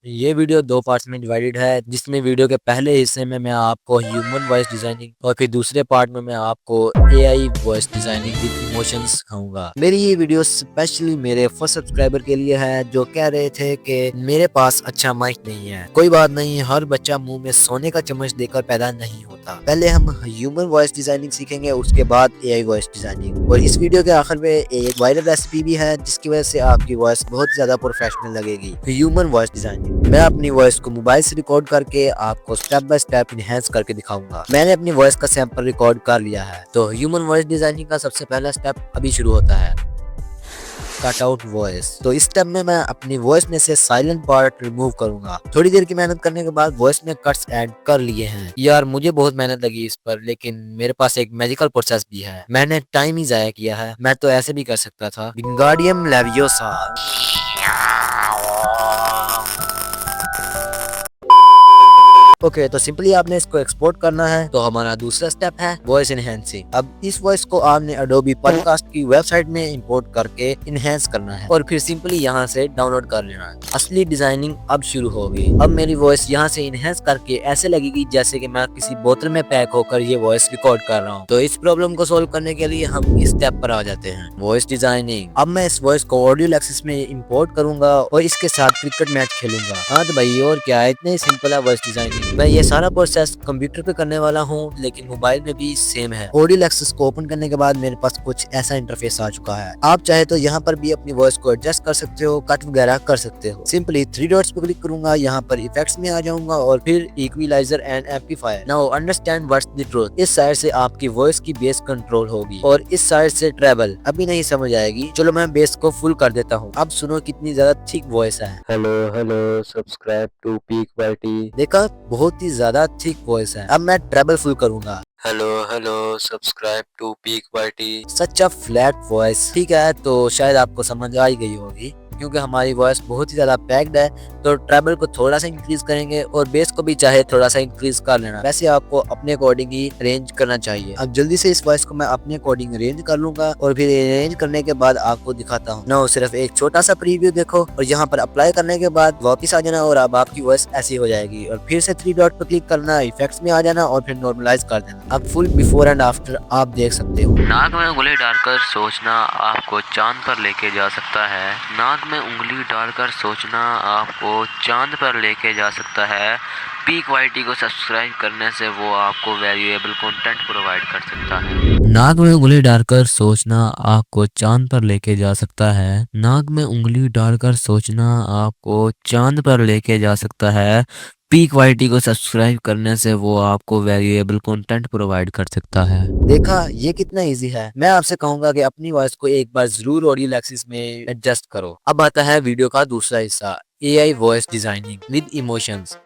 ये वीडियो दो पार्ट्स में डिवाइडेड है, जिसमें वीडियो के पहले हिस्से में मैं आपको ह्यूमन वॉइस डिजाइनिंग और फिर दूसरे पार्ट में मैं आपको AI voice designing with emotions सिखाऊंगा। मेरी ये वीडियो स्पेशली मेरे फर्स्ट सब्सक्राइबर के लिए है जो कह रहे थे कि मेरे पास अच्छा माइक नहीं है। कोई बात नहीं, हर बच्चा मुंह में सोने का चम्मच देकर पैदा नहीं होता। पहले हम ह्यूमन वॉइस डिजाइनिंग सीखेंगे, उसके बाद एआई वॉइस डिजाइनिंग। और इस वीडियो के आखिर में एक वायरल रेसिपी भी है जिसकी वजह से आपकी वॉइस बहुत ज्यादा प्रोफेशनल लगेगी। ह्यूमन वॉइस डिजाइनिंग मैं अपनी वॉइस को मोबाइल से रिकॉर्ड करके आपको स्टेप बाय स्टेप इनहेंस करके दिखाऊंगा। मैंने अपनी वॉइस का सैंपल रिकॉर्ड कर लिया है। तो ह्यूमन वॉइस डिजाइनिंग का सबसे पहला स्टेप अभी शुरू होता है, कट आउट वॉइस। तो इस स्टेप में मैं अपनी वॉइस में से साइलेंट पार्ट रिमूव करूंगा। थोड़ी देर की मेहनत करने के बाद वॉइस में कट्स ऐड कर लिए हैं। यार मुझे बहुत मेहनत लगी इस पर, लेकिन मेरे पास एक मैजिकल प्रोसेस भी है। मैंने टाइम ही जाया किया है, मैं तो ऐसे भी कर सकता था। Wingardium leviosa. ओके, तो सिंपली आपने इसको एक्सपोर्ट करना है। तो हमारा दूसरा स्टेप है वॉइस इनहेंसिंग। अब इस वॉइस को आपने एडोबी पॉडकास्ट की वेबसाइट में इंपोर्ट करके इनहेंस करना है और फिर सिंपली यहाँ से डाउनलोड कर लेना है। असली डिजाइनिंग अब शुरू होगी। अब मेरी वॉइस यहाँ से इनहेंस करके ऐसे लगेगी जैसे कि मैं किसी बोतल में पैक होकर ये वॉइस रिकॉर्ड कर रहा हूँ। तो इस प्रॉब्लम को सोल्व करने के लिए हम इस स्टेप पर आ जाते हैं, वॉइस डिजाइनिंग। अब मैं इस वॉइस को ऑडियो लेक्सिस में इंपोर्ट करूंगा और इसके साथ क्रिकेट मैच खेलूंगा। हाँ तो भाई और क्या है, इतने ही सिंपल है वॉइस डिजाइनिंग। मैं ये सारा प्रोसेस कंप्यूटर पे करने वाला हूँ, लेकिन मोबाइल में भी सेम है। ऑडियो लेक्सिस को ओपन करने के बाद मेरे पास कुछ ऐसा इंटरफेस आ चुका है। आप चाहे तो यहाँ पर भी अपनी वॉइस को एडजस्ट कर सकते हो, कट वगैरह कर सकते हो। सिंपली थ्री डॉट्स पे क्लिक करूंगा, यहाँ पर इफेक्ट्स में आ जाऊंगा और फिर equaliser and amplifier. Now understand what's the truth. इस साइड से आपकी वॉइस की बेस कंट्रोल होगी और इस साइड से ट्रेबल। अभी नहीं समझ आएगी, चलो मैं बेस को फुल कर देता हूँ। अब सुनो कितनी ज्यादा थिक वॉइस है। Hello hello, subscribe to Peak YT. देखा, बहुत ही ज्यादा थिक वॉइस है। अब मैं ट्रेबल फुल करूंगा। Hello hello, subscribe to Peak YT. Such a flat voice. ठीक है, तो शायद आपको समझ आ ही गई होगी क्योंकि हमारी वॉइस बहुत ही ज्यादा पैक्ड है। तो ट्रेबल को थोड़ा सा इंक्रीज करेंगे और बेस को भी चाहे थोड़ा सा इंक्रीज कर लेना। वैसे आपको अपने अकॉर्डिंग ही अरेंज करना चाहिए। अब जल्दी से इस वॉइस को मैं अपने अकॉर्डिंग अरेंज कर लूंगा और फिर अरेंज करने के बाद आपको दिखाता हूँ। नो, सिर्फ एक छोटा सा प्रीव्यू देखो और यहाँ पर अप्लाई करने के बाद वापिस आ जाना और अब आपकी वॉइस ऐसी हो जाएगी। और फिर से थ्री डॉट पर क्लिक करना, इफेक्ट्स में आ जाना और फिर नॉर्मलाइज कर देना। अब फुल बिफोर एंड आफ्टर आप देख सकते हो। नाक में उंगली डालकर सोचना आपको चांद पर लेके जा सकता है। नाक में उंगली डालकर सोचना आपको चांद पर लेके जा सकता है। पीक वाईटी को सब्सक्राइब करने से वो आपको वैल्यूएबल कंटेंट प्रोवाइड कर सकता है। नाक में उंगली डालकर सोचना आपको चांद पर लेके जा सकता है। नाक में उंगली डालकर सोचना आपको चांद पर लेके जा सकता है। पीक वाईटी को सब्सक्राइब करने से वो आपको वैल्यूएबल कंटेंट प्रोवाइड कर सकता है। देखा, ये कितना इजी है। मैं आपसे कहूंगा कि अपनी वॉइस को एक बार जरूर ऑडियो लेक्सिस में एडजस्ट करो। अब आता है वीडियो का दूसरा हिस्सा, AI voice designing with emotions.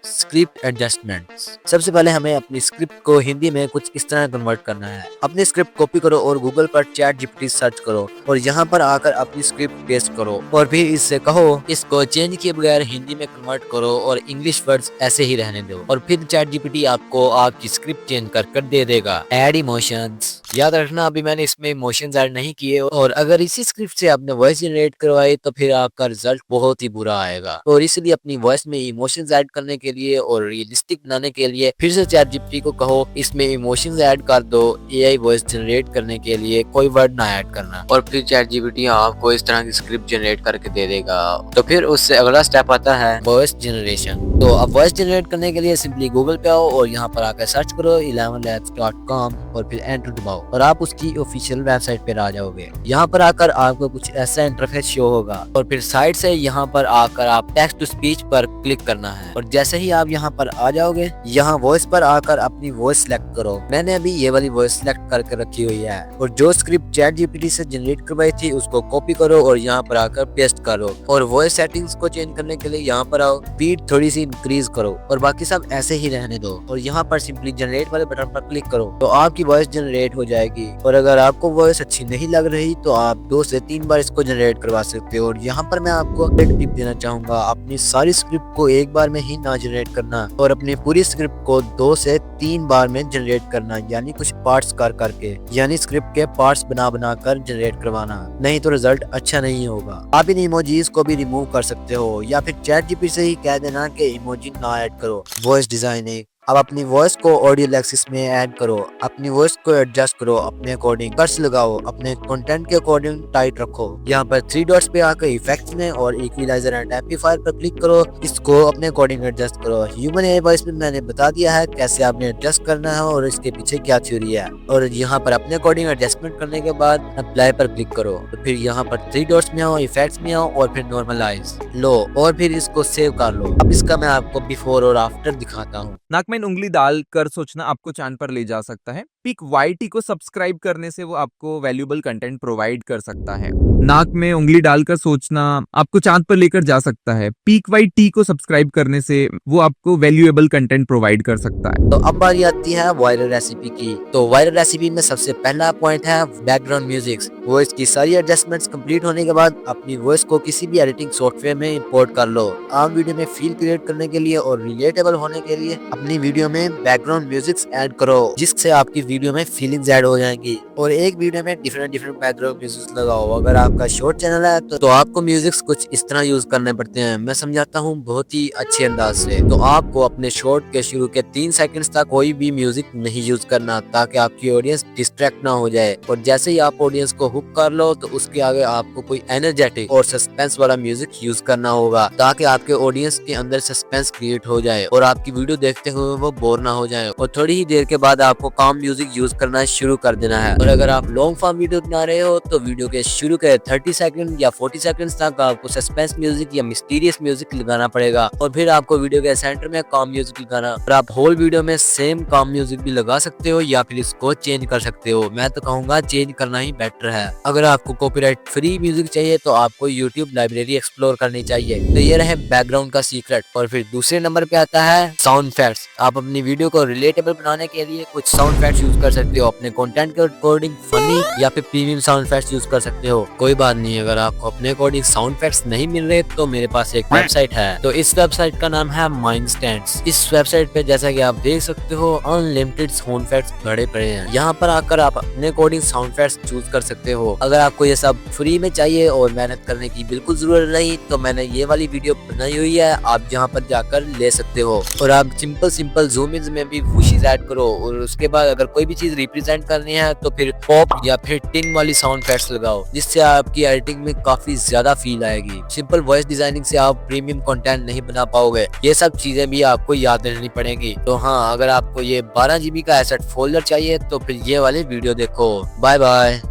Script adjustments. सबसे पहले हमें अपनी स्क्रिप्ट को हिंदी में कुछ इस तरह कन्वर्ट करना है। अपनी स्क्रिप्ट कॉपी करो और गूगल पर चैट जीपीटी सर्च करो और यहाँ पर आकर अपनी स्क्रिप्ट पेस्ट करो और फिर इससे कहो इसको चेंज किए बगैर हिंदी में कन्वर्ट करो और इंग्लिश वर्ड्स ऐसे ही रहने दो। और फिर चैट जीपीटी आपको आपकी स्क्रिप्ट चेंज कर दे देगा। Add emotions. याद रखना, अभी मैंने इसमें इमोशंस ऐड नहीं किए और अगर इसी स्क्रिप्ट से आपने वॉइस जनरेट करवाई तो फिर आपका रिजल्ट बहुत ही बुरा आएगा। और इसलिए अपनी वॉइस में इमोशंस ऐड करने के लिए और रियलिस्टिक बनाने के लिए फिर से चैट जीपीटी को कहो इसमें इमोशंस ऐड कर दो। एआई वॉइस जनरेट करने के लिए कोई वर्ड ना ऐड करना और फिर चैट जीपीटी आपको इस तरह की स्क्रिप्ट जनरेट करके दे देगा। तो फिर उससे अगला स्टेप आता है वॉइस जनरेशन। तो अब वॉइस जनरेट करने के लिए सिंपली गूगल पे आओ और यहाँ पर आकर सर्च करो 11labs.com और फिर एंटर दबाओ और आप उसकी ऑफिशियल वेबसाइट पर आ जाओगे। यहाँ पर आकर आपको कुछ ऐसा इंटरफेस शो होगा और फिर साइड से यहाँ पर आकर आप टेक्स्ट टू स्पीच पर क्लिक करना है और जैसे ही आप यहाँ पर आ जाओगे, यहाँ वॉइस पर आकर अपनी वॉइस सिलेक्ट करो। मैंने अभी ये वाली वॉइस सिलेक्ट करके रखी हुई है और जो स्क्रिप्ट चैट जीपीटी से जनरेट करवाई थी उसको कॉपी करो और यहाँ पर आकर पेस्ट करो और वॉइस सेटिंग्स को चेंज करने के लिए यहाँ पर आओ, स्पीड थोड़ी सी इंक्रीज करो और बाकी सब ऐसे ही रहने दो और यहाँ पर सिंपली जनरेट वाले बटन पर क्लिक करो तो आपकी वॉइस जनरेट हो जाएगी। और अगर आपको वॉइस अच्छी नहीं लग रही तो आप 2 से 3 बार इसको जनरेट करवा सकते हो। और यहाँ पर मैं आपको एक टिप देना चाहूंगा, अपनी सारी स्क्रिप्ट को एक बार में ही ना जनरेट करना और अपनी पूरी स्क्रिप्ट को 2 से 3 बार में जनरेट करना, यानी कुछ पार्ट्स कर करके, यानी स्क्रिप्ट के पार्ट्स बना बना कर जनरेट करवाना, नहीं तो रिजल्ट अच्छा नहीं होगा। आप इन इमोजीज को भी रिमूव कर सकते हो या फिर चैट जीपीटी से ही कह देना कि इमोजी ना ऐड करो। वॉइस डिजाइनिंग, अब अपनी वॉइस को ऑडियो लेक्सिस में ऐड करो, अपनी वॉइस को एडजस्ट करो अपने अकॉर्डिंग, कर्स लगाओ, अपने कंटेंट के अकॉर्डिंग टाइट रखो। यहाँ पर 3 डॉट्स पे आकर इफेक्ट्स में और इक्विलाइजर एंड एम्पलीफायर पर क्लिक करो, इसको अपने अकॉर्डिंग एडजस्ट करो। ह्यूमन एआई वॉइस में मैंने बता दिया है कैसे आपने एडजस्ट करना है और इसके पीछे क्या थ्योरी है। और यहाँ पर अपने अकॉर्डिंग एडजस्टमेंट करने के बाद अप्लाई पर क्लिक करो, तो फिर यहाँ पर 3 डॉट्स में आओ, इफेक्ट्स में आओ और फिर नॉर्मलाइज लो और फिर इसको सेव कर लो। अब इसका मैं आपको बिफोर और आफ्टर दिखाता हूँ। नाक में उंगली डालकर सोचना आपको चांद पर ले जा सकता है। पीक वाईटी को सब्सक्राइब करने से वो आपको वैल्यूएबल कंटेंट प्रोवाइड कर सकता है। नाक में उंगली डालकर सोचना आपको चांद पर लेकर जा सकता है। पीक वाईटी को सब्सक्राइब करने से वो आपको वैल्यूएबल कंटेंट प्रोवाइड कर सकता है। तो अब बारी आती है वायरल रेसिपी की। तो वायरल रेसिपी में सबसे पहला पॉइंट है बैकग्राउंड म्यूजिक। वॉइस की सारी एडजस्टमेंट्स कंप्लीट होने के बाद अपनी वॉइस को किसी भी एडिटिंग सॉफ्टवेयर में इंपोर्ट कर लो। आम वीडियो में फील क्रिएट करने के लिए और रिलेटेबल होने के लिए अपनी वीडियो में बैकग्राउंड म्यूजिक ऐड करो, जिससे आपकी वीडियो में फीलिंग्स ऐड हो जाएंगी। और एक वीडियो में डिफरेंट बैकग्राउंड म्यूजिक लगाओ। अगर आपका शॉर्ट चैनल है तो आपको म्यूजिक कुछ इस तरह यूज करने पड़ते हैं, मैं समझाता हूँ बहुत ही अच्छे अंदाज से। तो आपको अपने शॉर्ट के शुरू के 3 सेकंड्स तक कोई भी म्यूजिक नहीं यूज करना, ताकि आपकी ऑडियंस डिस्ट्रैक्ट ना हो जाए। और जैसे ही आप ऑडियंस को हुक कर लो तो उसके आगे आपको कोई एनर्जेटिक और सस्पेंस वाला म्यूजिक यूज करना होगा, ताकि आपके ऑडियंस के अंदर सस्पेंस क्रिएट हो जाए और आपकी वीडियो देखते हुए वो बोर ना हो जाए। और थोड़ी ही देर के बाद आपको काम म्यूजिक यूज करना शुरू कर देना है। और अगर आप लॉन्ग फॉर्म वीडियो बना रहे हो तो वीडियो के शुरू के 30 सेकंड या 40 सेकंड्स तक आपको सस्पेंस म्यूजिक या मिस्टीरियस म्यूजिक लगाना पड़ेगा। और फिर आपको वीडियो के सेंटर में काम म्यूजिक लगाना। और आप होल वीडियो में सेम काम म्यूजिक भी लगा सकते हो या फिर इसको चेंज कर सकते हो। मैं तो कहूंगा चेंज करना ही बेटर है। अगर आपको कॉपीराइट फ्री म्यूजिक चाहिए तो आपको यूट्यूब लाइब्रेरी एक्सप्लोर करनी चाहिए। तो ये रहे बैकग्राउंड का सीक्रेट। और फिर दूसरे नंबर पे आता है साउंड इफेक्ट्स। आप अपनी वीडियो को रिलेटेबल बनाने के लिए कुछ साउंड इफेक्ट्स यूज कर सकते हो। अपने कंटेंट के अकॉर्डिंग फनी या फिर प्रीमियम साउंड इफेक्ट्स यूज कर सकते हो। कोई बात नहीं, अगर आपको अपने अकॉर्डिंग साउंड इफेक्ट्स नहीं मिल रहे तो मेरे पास एक वेबसाइट है। तो इस वेबसाइट का नाम है माइंडस्टैंड्स। इस वेबसाइट पे जैसा कि आप देख सकते हो अनलिमिटेड साउंड इफेक्ट्स भरे पड़े हैं। यहाँ पर आकर आप अपने अकॉर्डिंग साउंड इफेक्ट्स चूज कर सकते हो। अगर आपको ये सब फ्री में चाहिए और मेहनत करने की बिल्कुल जरूरत नहीं तो मैंने ये वाली वीडियो बनाई हुई है, आप जहाँ पर जाकर ले सकते हो। और आप सिंपल जूम इन में भी वुशीज ऐड करो। और उसके बाद अगर कोई भी चीज रिप्रेजेंट करनी है तो फिर पॉप या फिर टिन वाली साउंड इफेक्ट्स लगाओ, जिससे आपकी एडिटिंग में काफी ज्यादा फील आएगी। सिंपल वॉइस डिजाइनिंग से आप प्रीमियम कंटेंट नहीं बना पाओगे। ये सब चीजें भी आपको याद रहनी पड़ेंगी। तो हाँ, अगर आपको ये 12 GB का एसेट फोल्डर चाहिए तो फिर ये वाली वीडियो देखो। Bye bye.